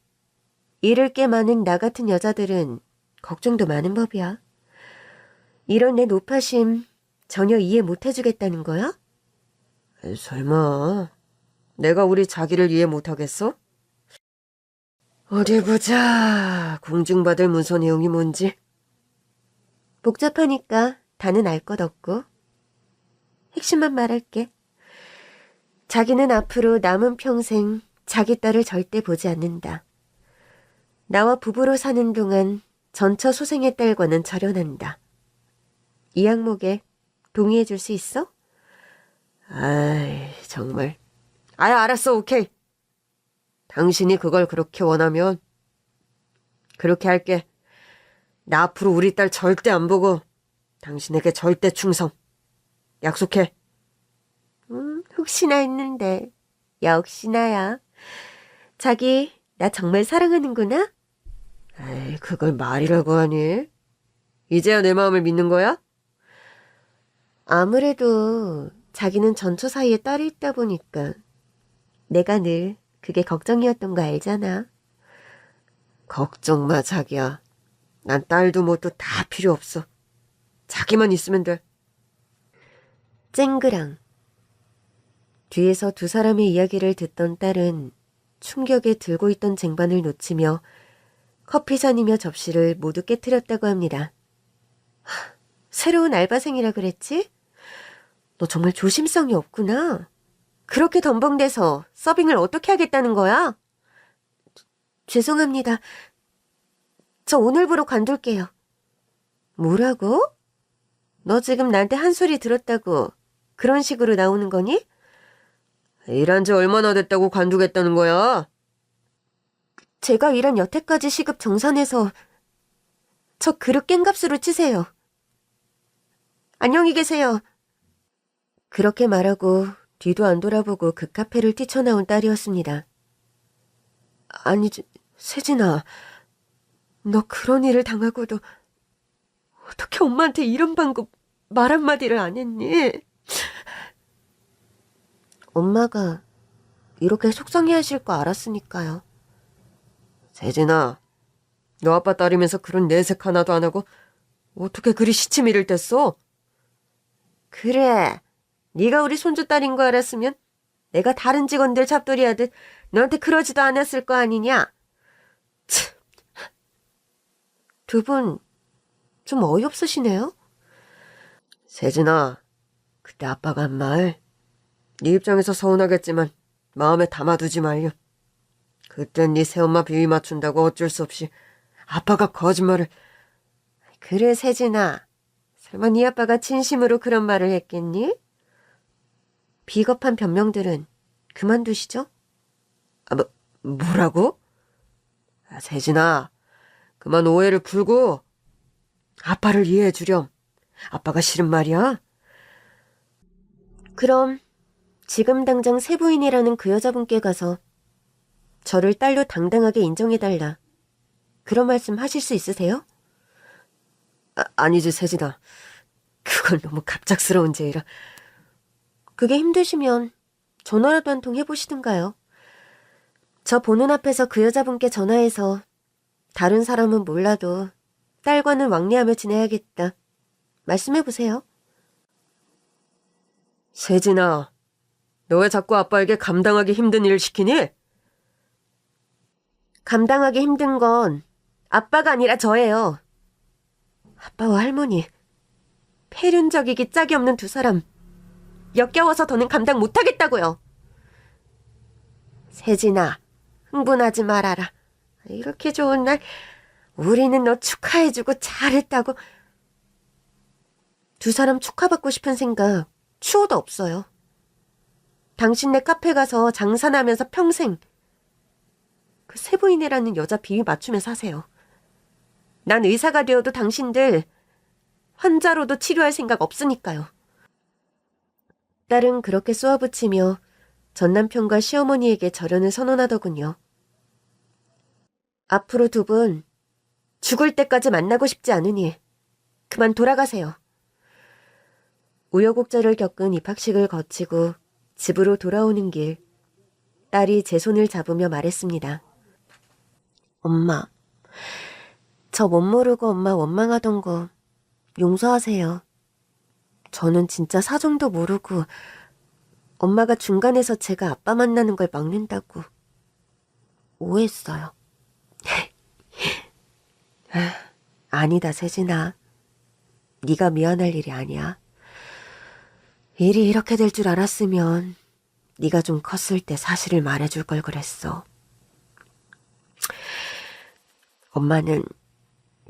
잃을 게 많은 나 같은 여자들은 걱정도 많은 법이야. 이런 내 노파심 전혀 이해 못 해주겠다는 거야? 설마 내가 우리 자기를 이해 못하겠어? 어디 보자. 공증받을 문서 내용이 뭔지. 복잡하니까 다는 알 것 없고 핵심만 말할게. 자기는 앞으로 남은 평생 자기 딸을 절대 보지 않는다. 나와 부부로 사는 동안 전처 소생의 딸과는 절연한다. 이 항목에 동의해 줄 수 있어? 정말 아야, 알았어, 오케이. 당신이 그걸 그렇게 원하면 그렇게 할게. 나 앞으로 우리 딸 절대 안 보고 당신에게 절대 충성. 약속해. 혹시나 했는데. 역시나야. 자기, 나 정말 사랑하는구나? 에이, 그걸 말이라고 하니? 이제야 내 마음을 믿는 거야? 아무래도 자기는 전처 사이에 딸이 있다 보니까 내가 늘 그게 걱정이었던 거 알잖아. 걱정 마, 자기야. 난 딸도 뭐도 다 필요 없어. 자기만 있으면 돼. 쨍그랑. 뒤에서 두 사람의 이야기를 듣던 딸은 충격에 들고 있던 쟁반을 놓치며 커피잔이며 접시를 모두 깨트렸다고 합니다. 새로운 알바생이라 그랬지? 너 정말 조심성이 없구나. 그렇게 덤벙대서 서빙을 어떻게 하겠다는 거야? 죄송합니다. 저 오늘부로 관둘게요. 뭐라고? 너 지금 나한테 한 소리 들었다고 그런 식으로 나오는 거니? 일한 지 얼마나 됐다고 관두겠다는 거야? 제가 일한 여태까지 시급 정산해서 저 그릇 깽값으로 치세요. 안녕히 계세요. 그렇게 말하고 뒤도 안 돌아보고 그 카페를 뛰쳐나온 딸이었습니다. 아니, 세진아. 너 그런 일을 당하고도 어떻게 엄마한테 이런 방금 말 한마디를 안 했니? 엄마가 이렇게 속상해하실 거 알았으니까요. 세진아, 너 아빠 딸이면서 그런 내색 하나도 안 하고 어떻게 그리 시치미를 뗐어? 그래, 네가 우리 손주 딸인 거 알았으면 내가 다른 직원들 잡돌이하듯 너한테 그러지도 않았을 거 아니냐? 두 분 좀 어이없으시네요? 세진아, 그때 아빠가 한 말, 네 입장에서 서운하겠지만 마음에 담아두지 말려. 그땐 네 새엄마 비위 맞춘다고 어쩔 수 없이 아빠가 거짓말을. 그래, 세진아. 설마 네 아빠가 진심으로 그런 말을 했겠니? 비겁한 변명들은 그만두시죠? 뭐라고? 세진아, 그만 오해를 풀고 아빠를 이해해 주렴. 아빠가 싫은 말이야. 그럼 지금 당장 세부인이라는 그 여자분께 가서 저를 딸로 당당하게 인정해달라. 그런 말씀 하실 수 있으세요? 아니지, 세진아. 그건 너무 갑작스러운 제의라. 그게 힘드시면 전화라도 한 통 해보시든가요. 저 보는 앞에서 그 여자분께 전화해서 다른 사람은 몰라도 딸과는 왕래하며 지내야겠다. 말씀해보세요. 세진아, 너 왜 자꾸 아빠에게 감당하기 힘든 일을 시키니? 감당하기 힘든 건 아빠가 아니라 저예요. 아빠와 할머니, 폐륜적이기 짝이 없는 두 사람, 역겨워서 더는 감당 못하겠다고요. 세진아, 흥분하지 말아라. 이렇게 좋은 날 우리는 너 축하해주고 잘했다고. 두 사람 축하받고 싶은 생각 추호도 없어요. 당신네 카페 가서 장사하면서 평생 그 세부인이라는 여자 비위 맞추며 사세요. 난 의사가 되어도 당신들 환자로도 치료할 생각 없으니까요. 딸은 그렇게 쏘아붙이며 전남편과 시어머니에게 절연을 선언하더군요. 앞으로 두 분 죽을 때까지 만나고 싶지 않으니 그만 돌아가세요. 우여곡절을 겪은 입학식을 거치고 집으로 돌아오는 길, 딸이 제 손을 잡으며 말했습니다. 엄마, 저 못 모르고 엄마 원망하던 거 용서하세요. 저는 진짜 사정도 모르고 엄마가 중간에서 제가 아빠 만나는 걸 막는다고 오해했어요. 아니다, 세진아. 네가 미안할 일이 아니야. 일이 이렇게 될 줄 알았으면 네가 좀 컸을 때 사실을 말해줄 걸 그랬어. 엄마는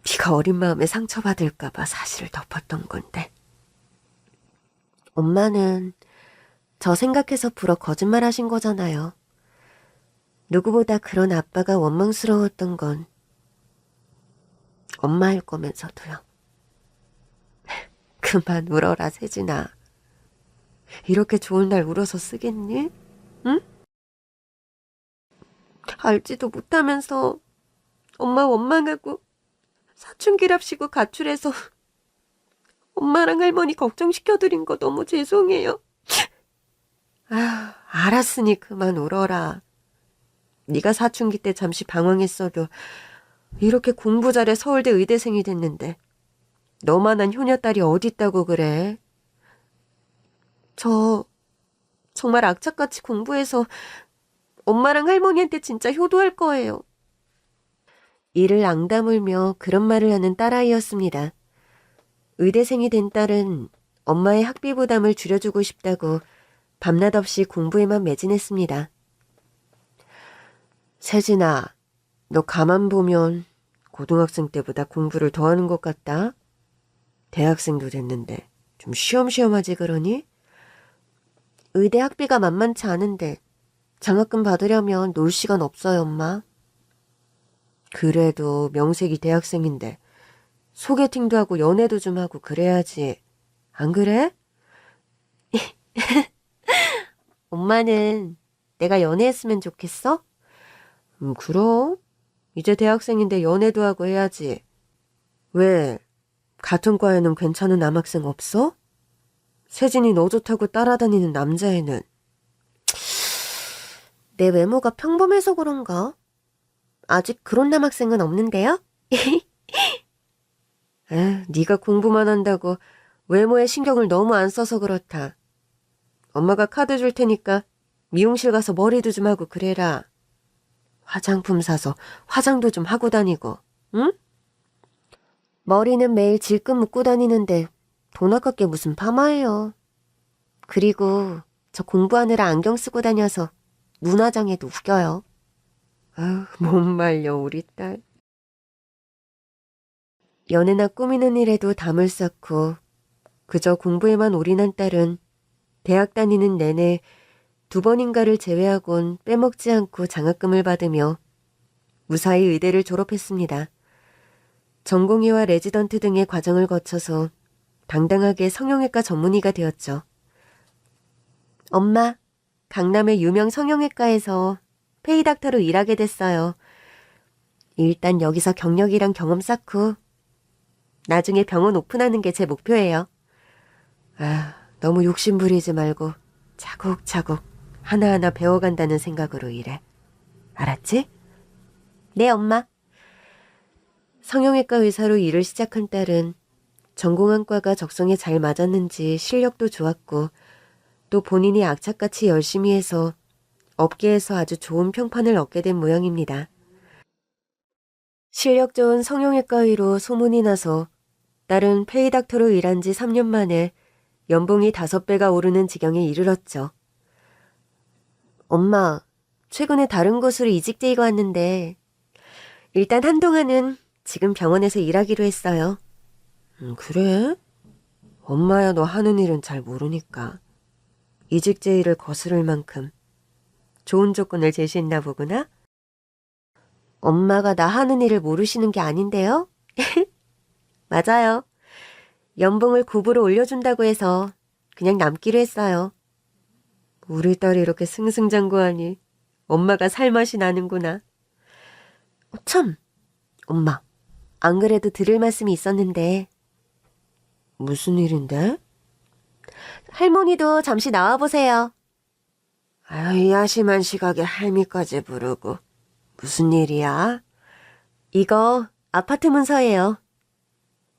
네가 어린 마음에 상처받을까 봐 사실을 덮었던 건데. 엄마는 저 생각해서 불어 거짓말 하신 거잖아요. 누구보다 그런 아빠가 원망스러웠던 건 엄마일 거면서도요. 그만 울어라, 세진아. 이렇게 좋은 날 울어서 쓰겠니? 응? 알지도 못하면서 엄마 원망하고 사춘기랍시고 가출해서 엄마랑 할머니 걱정시켜드린 거 너무 죄송해요. 알았으니 그만 울어라. 네가 사춘기 때 잠시 방황했어도 이렇게 공부 잘해 서울대 의대생이 됐는데 너만한 효녀딸이 어딨다고 그래. 저 정말 악착같이 공부해서 엄마랑 할머니한테 진짜 효도할 거예요. 이를 앙다물며 그런 말을 하는 딸아이였습니다. 의대생이 된 딸은 엄마의 학비 부담을 줄여주고 싶다고 밤낮 없이 공부에만 매진했습니다. 세진아, 너 가만 보면 고등학생 때보다 공부를 더 하는 것 같다. 대학생도 됐는데 좀 쉬엄쉬엄 하지 그러니? 의대 학비가 만만치 않은데 장학금 받으려면 놀 시간 없어요, 엄마. 그래도 명색이 대학생인데 소개팅도 하고 연애도 좀 하고 그래야지. 안 그래? 엄마는 내가 연애했으면 좋겠어? 그럼. 이제 대학생인데 연애도 하고 해야지. 왜? 같은 과에는 괜찮은 남학생 없어? 세진이 너 좋다고 따라다니는 남자애는. 내 외모가 평범해서 그런가? 아직 그런 남학생은 없는데요? 네가 공부만 한다고 외모에 신경을 너무 안 써서 그렇다. 엄마가 카드 줄 테니까 미용실 가서 머리도 좀 하고 그래라. 화장품 사서 화장도 좀 하고 다니고, 응? 머리는 매일 질끈 묶고 다니는데 돈 아깝게 무슨 파마예요. 그리고 저 공부하느라 안경 쓰고 다녀서 눈화장해도 웃겨요. 못 말려 우리 딸. 연애나 꾸미는 일에도 담을 쌓고 그저 공부에만 올인한 딸은 대학 다니는 내내 2번인가를 제외하곤 빼먹지 않고 장학금을 받으며 무사히 의대를 졸업했습니다. 전공의와 레지던트 등의 과정을 거쳐서 당당하게 성형외과 전문의가 되었죠. 엄마, 강남의 유명 성형외과에서 페이닥터로 일하게 됐어요. 일단 여기서 경력이랑 경험 쌓고 나중에 병원 오픈하는 게 제 목표예요. 너무 욕심 부리지 말고 차곡차곡 하나하나 배워간다는 생각으로 일해. 알았지? 네, 엄마. 성형외과 의사로 일을 시작한 딸은 전공한 과가 적성에 잘 맞았는지 실력도 좋았고 또 본인이 악착같이 열심히 해서 업계에서 아주 좋은 평판을 얻게 된 모양입니다. 실력 좋은 성형외과의로 소문이 나서 딸은 페이닥터로 일한 지 3년 만에 연봉이 5배가 오르는 지경에 이르렀죠. 엄마, 최근에 다른 곳으로 이직제의가 왔는데 일단 한동안은 지금 병원에서 일하기로 했어요. 그래? 엄마야 너 하는 일은 잘 모르니까. 이직제의를 거스를 만큼 좋은 조건을 제시했나 보구나? 엄마가 나 하는 일을 모르시는 게 아닌데요? 맞아요. 연봉을 9부로 올려준다고 해서 그냥 남기로 했어요. 우리 딸이 이렇게 승승장구하니 엄마가 살맛이 나는구나. 참, 엄마, 안 그래도 들을 말씀이 있었는데. 무슨 일인데? 할머니도 잠시 나와보세요. 이 야심한 시각에 할미까지 부르고. 무슨 일이야? 이거 아파트 문서예요.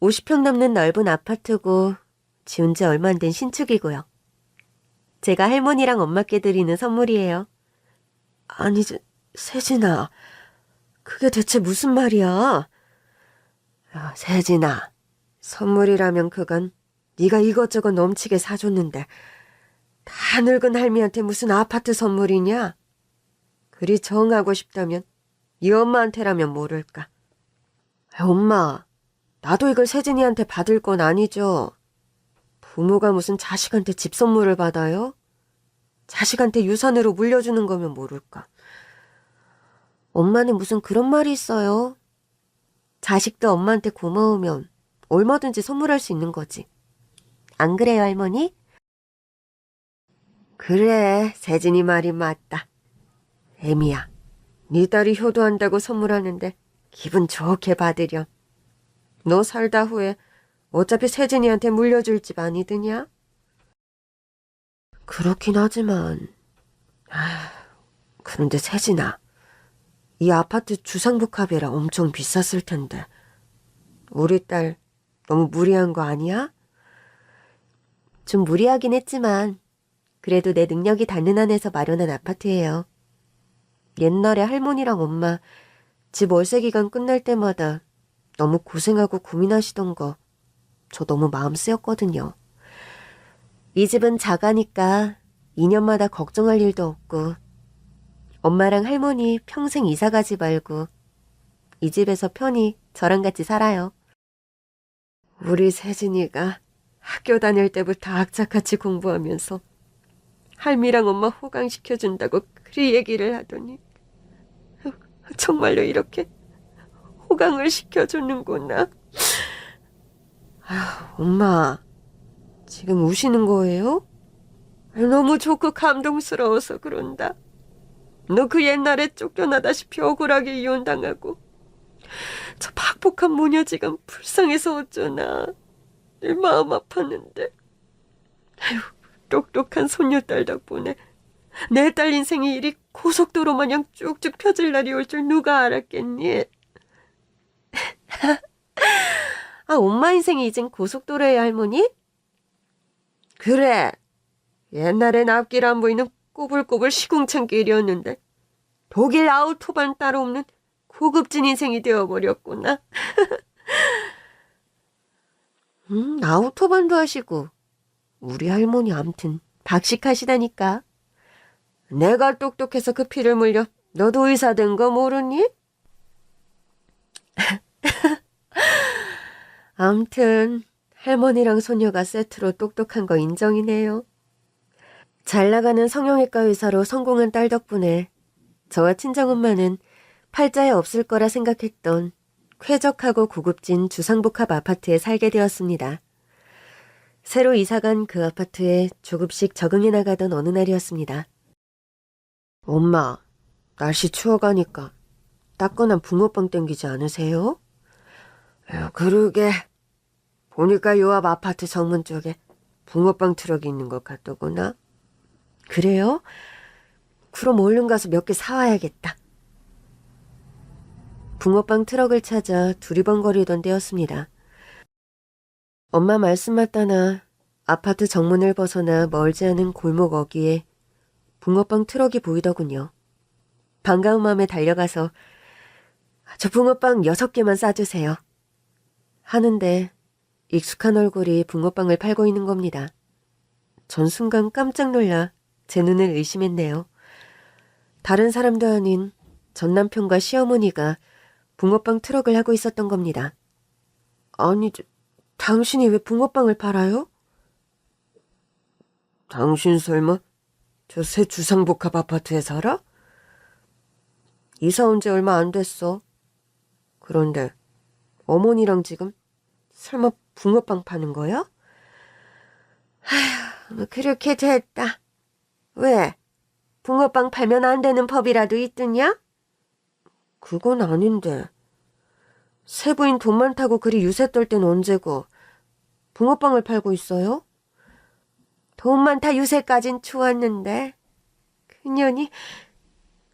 50평 넘는 넓은 아파트고 지은 지 얼마 안 된 신축이고요. 제가 할머니랑 엄마께 드리는 선물이에요. 아니, 세진아. 그게 대체 무슨 말이야? 세진아. 선물이라면 그건 네가 이것저것 넘치게 사줬는데 다 늙은 할미한테 무슨 아파트 선물이냐? 그리 정하고 싶다면 이 엄마한테라면 모를까. 엄마, 나도 이걸 세진이한테 받을 건 아니죠. 부모가 무슨 자식한테 집 선물을 받아요? 자식한테 유산으로 물려주는 거면 모를까. 엄마는 무슨 그런 말이 있어요. 자식도 엄마한테 고마우면 얼마든지 선물할 수 있는 거지. 안 그래요, 할머니? 그래, 세진이 말이 맞다. 애미야, 네 딸이 효도한다고 선물하는데 기분 좋게 받으렴. 너 살다 후에 어차피 세진이한테 물려줄 집 아니드냐? 그렇긴 하지만... 그런데 세진아, 이 아파트 주상복합이라 엄청 비쌌을 텐데 우리 딸 너무 무리한 거 아니야? 좀 무리하긴 했지만 그래도 내 능력이 닿는 한에서 마련한 아파트예요. 옛날에 할머니랑 엄마 집 월세 기간 끝날 때마다 너무 고생하고 고민하시던 거 저 너무 마음 쓰였거든요. 이 집은 작아니까 2년마다 걱정할 일도 없고 엄마랑 할머니 평생 이사 가지 말고 이 집에서 편히 저랑 같이 살아요. 우리 세진이가 학교 다닐 때부터 악착같이 공부하면서 할미랑 엄마 호강시켜준다고 그리 얘기를 하더니 정말로 이렇게 호강을 시켜주는구나. 엄마, 지금 우시는 거예요? 너무 좋고 감동스러워서 그런다. 너 그 옛날에 쫓겨나다시피 억울하게 이혼당하고 저 팍폭한 모녀지간 불쌍해서 어쩌나 내 마음 아팠는데 아휴, 똑똑한 손녀딸 덕분에 내 딸 인생이 이리 고속도로 마냥 쭉쭉 펴질 날이 올 줄 누가 알았겠니? 엄마 인생이 이젠 고속도로예요, 할머니? 그래, 옛날엔 앞길 안 보이는 꼬불꼬불 시궁창길이었는데 독일 아우토반 따로 없는 고급진 인생이 되어버렸구나. 아우토반도 하시고 우리 할머니 암튼 박식하시다니까. 내가 똑똑해서 그 피를 물려 너도 의사 된 거 모르니? 암튼 할머니랑 소녀가 세트로 똑똑한 거 인정이네요. 잘 나가는 성형외과 의사로 성공한 딸 덕분에 저와 친정엄마는 팔자에 없을 거라 생각했던 쾌적하고 고급진 주상복합 아파트에 살게 되었습니다. 새로 이사간 그 아파트에 조금씩 적응해 나가던 어느 날이었습니다. 엄마, 날씨 추워가니까 따끈한 붕어빵 땡기지 않으세요? 그러게. 보니까 요 앞 아파트 정문 쪽에 붕어빵 트럭이 있는 것 같더구나. 그래요? 그럼 얼른 가서 몇 개 사와야겠다. 붕어빵 트럭을 찾아 두리번거리던 때였습니다. 엄마 말씀 맞다나 아파트 정문을 벗어나 멀지 않은 골목 어귀에 붕어빵 트럭이 보이더군요. 반가운 마음에 달려가서 저 붕어빵 6개만 싸주세요. 하는데 익숙한 얼굴이 붕어빵을 팔고 있는 겁니다. 전 순간 깜짝 놀라 제 눈을 의심했네요. 다른 사람도 아닌 전 남편과 시어머니가 붕어빵 트럭을 하고 있었던 겁니다. 아니, 당신이 왜 붕어빵을 팔아요? 당신 설마 저 새 주상복합 아파트에 살아? 이사 온 지 얼마 안 됐어. 그런데 어머니랑 지금 설마 붕어빵 파는 거야? 아휴, 그렇게 됐다. 왜? 붕어빵 팔면 안 되는 법이라도 있더냐? 그건 아닌데. 새 부인 돈 많다고 그리 유세 떨 땐 언제고 붕어빵을 팔고 있어요? 돈 많다 유세까진 좋았는데 그년이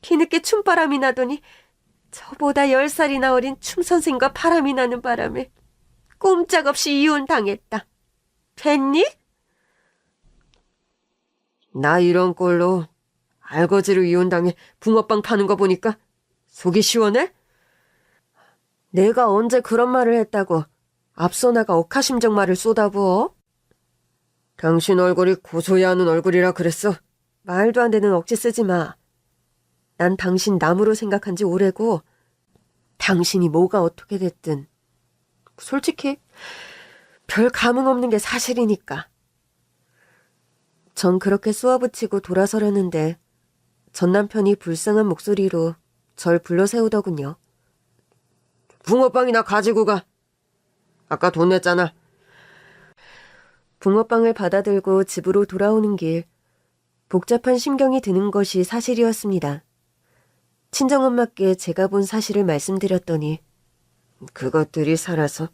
뒤늦게 춤바람이 나더니 저보다 10살이나 어린 춤선생과 바람이 나는 바람에 꼼짝없이 이혼당했다. 됐니? 나 이런 꼴로 알거지로 이혼당해 붕어빵 파는 거 보니까 속이 시원해? 내가 언제 그런 말을 했다고 앞서 나가 억하심정 말을 쏟아부어? 당신 얼굴이 고소해야 하는 얼굴이라 그랬어. 말도 안 되는 억지 쓰지 마. 난 당신 남으로 생각한 지 오래고 당신이 뭐가 어떻게 됐든 솔직히 별 감흥 없는 게 사실이니까. 전 그렇게 쏘아붙이고 돌아서려는데 전 남편이 불쌍한 목소리로 절 불러 세우더군요. 붕어빵이나 가지고 가. 아까 돈 냈잖아. 붕어빵을 받아들고 집으로 돌아오는 길, 복잡한 심경이 드는 것이 사실이었습니다. 친정엄마께 제가 본 사실을 말씀드렸더니 그것들이 살아서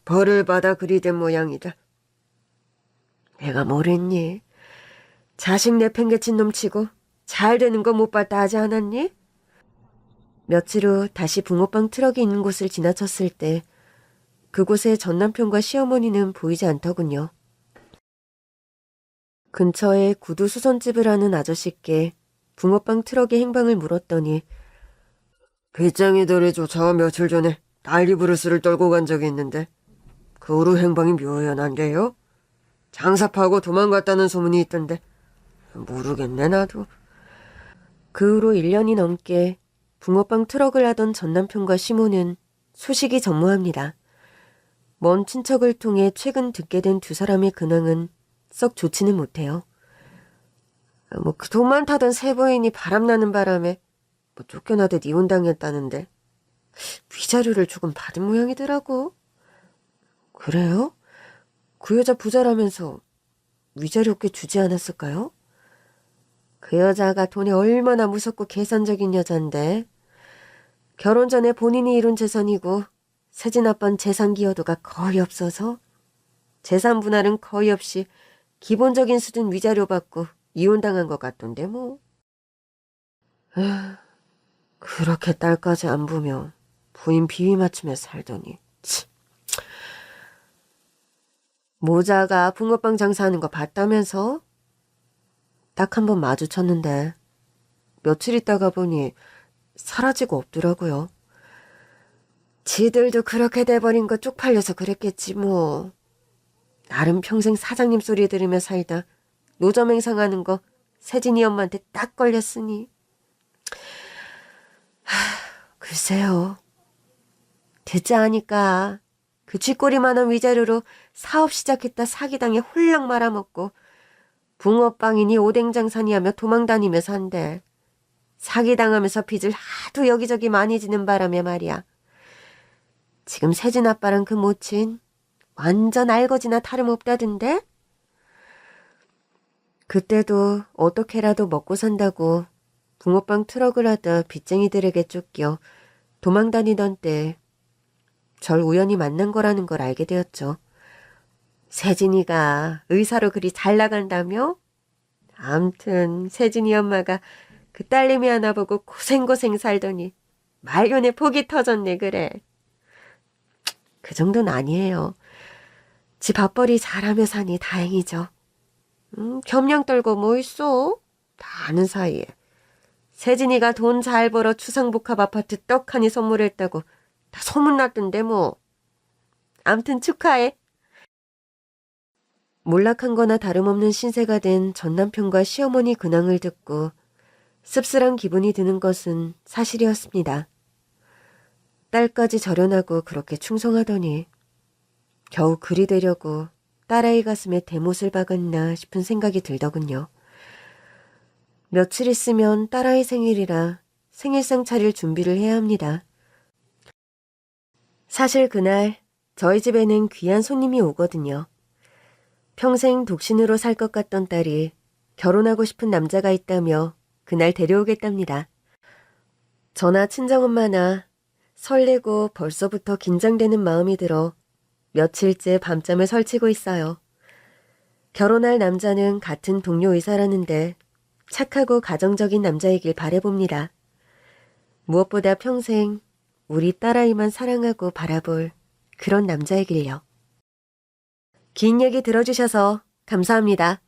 벌을 받아 그리 된 모양이다. 내가 뭐랬니? 자식 내팽개친 놈치고 잘 되는 거 못 봤다 하지 않았니? 며칠 후 다시 붕어빵 트럭이 있는 곳을 지나쳤을 때 그곳에 전 남편과 시어머니는 보이지 않더군요. 근처에 구두 수선집을 하는 아저씨께 붕어빵 트럭의 행방을 물었더니 빗장이들이 쫓아와 며칠 전에 난리 부르스를 떨고 간 적이 있는데 그 후로 행방이 묘연한데요. 장사파고 도망갔다는 소문이 있던데 모르겠네 나도. 그 후로 1년이 넘게 붕어빵 트럭을 하던 전 남편과 시모는 소식이 전무합니다. 먼 친척을 통해 최근 듣게 된 두 사람의 근황은 썩 좋지는 못해요. 그 돈만 타던 세부인이 바람나는 바람에 쫓겨나듯 이혼당했다는데 위자료를 조금 받은 모양이더라고. 그래요? 그 여자 부자라면서 위자료 꽤 주지 않았을까요? 그 여자가 돈이 얼마나 무섭고 계산적인 여잔데 결혼 전에 본인이 이룬 재산이고 세진 아빠는 재산 기여도가 거의 없어서 재산 분할은 거의 없이 기본적인 수준 위자료 받고 이혼당한 것 같던데 뭐. 그렇게 딸까지 안 보며 부인 비위 맞추며 살더니 치. 모자가 붕어빵 장사하는 거 봤다면서? 딱 한 번 마주쳤는데 며칠 있다가 보니 사라지고 없더라고요. 지들도 그렇게 돼버린 거 쪽팔려서 그랬겠지 뭐. 나름 평생 사장님 소리 들으며 살다 노점 행상하는 거 세진이 엄마한테 딱 걸렸으니. 글쎄요. 듣자 하니까 그 쥐꼬리만한 위자료로 사업 시작했다 사기당해 홀랑 말아먹고 붕어빵이니 오뎅장사니 하며 도망다니며 산대. 사기당하면서 빚을 하도 여기저기 많이 지는 바람에 말이야. 지금 세진 아빠랑 그 모친 완전 알거지나 다름없다던데? 그때도 어떻게라도 먹고 산다고 붕어빵 트럭을 하다 빚쟁이들에게 쫓겨 도망다니던 때 절 우연히 만난 거라는 걸 알게 되었죠. 세진이가 의사로 그리 잘 나간다며? 암튼 세진이 엄마가 그 딸내미 하나 보고 고생고생 살더니 말년에 복이 터졌네 그래. 그 정도는 아니에요. 지 밥벌이 잘하며 사니 다행이죠. 겸령 떨고 뭐 있어? 다 아는 사이에. 세진이가 돈 잘 벌어 추상복합 아파트 떡하니 선물했다고 다 소문났던데 뭐. 암튼 축하해. 몰락한 거나 다름없는 신세가 된 전 남편과 시어머니 근황을 듣고 씁쓸한 기분이 드는 것은 사실이었습니다. 딸까지 절연하고 그렇게 충성하더니 겨우 그리 되려고 딸아이 가슴에 대못을 박았나 싶은 생각이 들더군요. 며칠 있으면 딸아이 생일이라 생일상 차릴 준비를 해야 합니다. 사실 그날 저희 집에는 귀한 손님이 오거든요. 평생 독신으로 살 것 같던 딸이 결혼하고 싶은 남자가 있다며 그날 데려오겠답니다. 저나 친정엄마나 설레고 벌써부터 긴장되는 마음이 들어 며칠째 밤잠을 설치고 있어요. 결혼할 남자는 같은 동료 의사라는데 착하고 가정적인 남자이길 바라봅니다. 무엇보다 평생 우리 딸아이만 사랑하고 바라볼 그런 남자이길요. 긴 얘기 들어주셔서 감사합니다.